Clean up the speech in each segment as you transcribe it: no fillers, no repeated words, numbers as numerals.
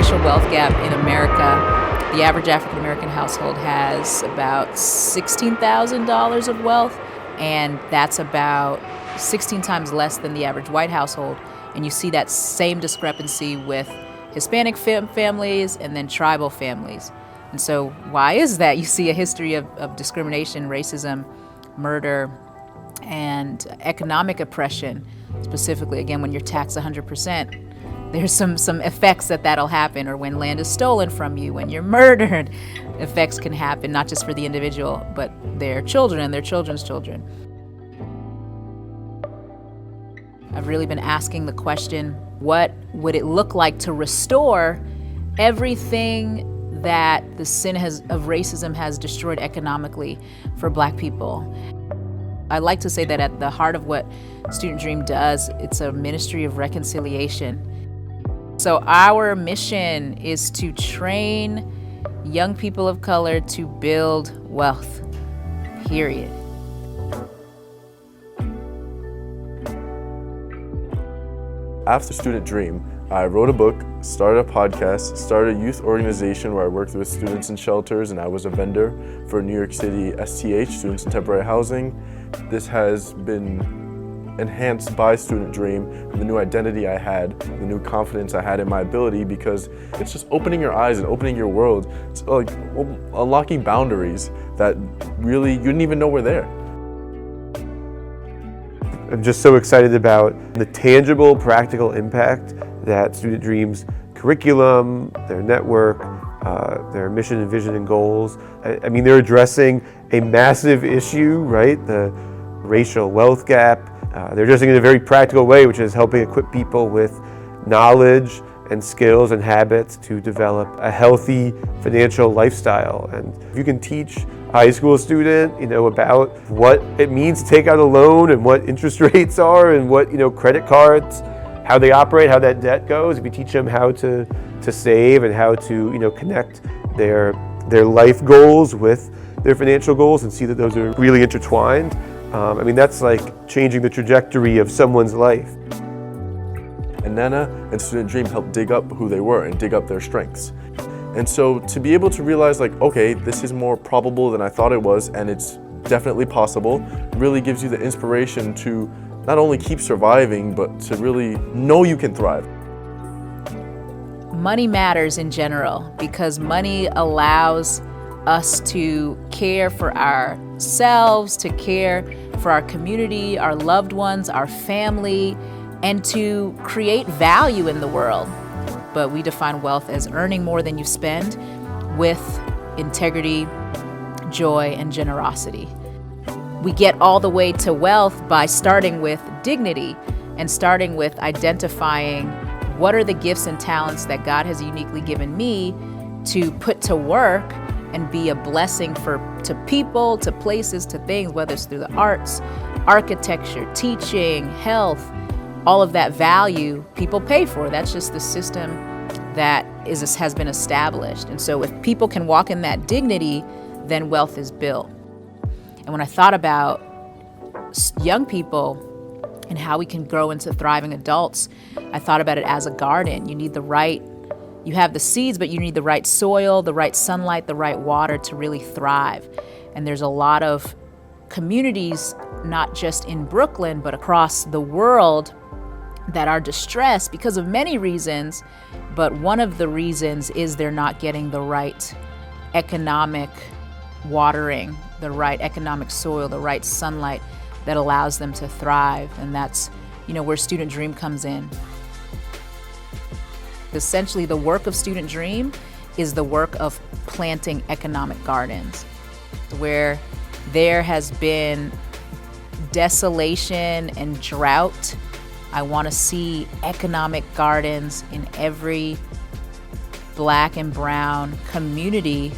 racial wealth gap in America. The average African American household has about $16,000 of wealth, and that's about 16 times less than the average white household. And you see that same discrepancy with Hispanic families and then tribal families. And so why is that? You see a history of discrimination, racism, murder, and economic oppression. Specifically, again, when you're taxed 100%, there's some effects that'll happen, or when land is stolen from you, when you're murdered, effects can happen, not just for the individual, but their children and their children's children. I've really been asking the question, what would it look like to restore everything that the sin of racism has destroyed economically for Black people? I like to say that at the heart of what Student Dream does, it's a ministry of reconciliation. So our mission is to train young people of color to build wealth, period. After Student Dream, I wrote a book, started a podcast, started a youth organization where I worked with students in shelters, and I was a vendor for New York City STH, Students in Temporary Housing. This has been enhanced by Student Dream and the new identity I had, the new confidence I had in my ability, because it's just opening your eyes and opening your world. It's like unlocking boundaries that really you didn't even know were there. I'm just so excited about the tangible, practical impact that Student Dream's curriculum, their network, their mission and vision and goals. I mean, they're addressing a massive issue, right? The racial wealth gap. They're addressing it in a very practical way, which is helping equip people with knowledge and skills and habits to develop a healthy financial lifestyle. And if you can teach a high school student, about what it means to take out a loan and what interest rates are and what, credit cards, how they operate, how that debt goes. If you teach them how to save and how to, connect their life goals with their financial goals and see that those are really intertwined. That's like changing the trajectory of someone's life. And Nana and Student Dream helped dig up who they were and dig up their strengths. And so to be able to realize okay, this is more probable than I thought it was, and it's definitely possible, really gives you the inspiration to not only keep surviving, but to really know you can thrive. Money matters in general because money allows us to care for ourselves, to care for our community, our loved ones, our family, and to create value in the world. But we define wealth as earning more than you spend with integrity, joy, and generosity. We get all the way to wealth by starting with dignity and starting with identifying what are the gifts and talents that God has uniquely given me to put to work and be a blessing to people, to places, to things, whether it's through the arts, architecture, teaching, health. All of that value people pay for. That's just the system that has been established. And so if people can walk in that dignity, then wealth is built. And when I thought about young people and how we can grow into thriving adults, I thought about it as a garden. You have the seeds, but you need the right soil, the right sunlight, the right water to really thrive. And there's a lot of communities, not just in Brooklyn, but across the world, that are distressed because of many reasons, but one of the reasons is they're not getting the right economic watering, the right economic soil, the right sunlight that allows them to thrive. And that's, where Student Dream comes in. Essentially, the work of Student Dream is the work of planting economic gardens, where there has been desolation and drought. I want to see economic gardens in every Black and brown community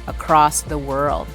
across the world.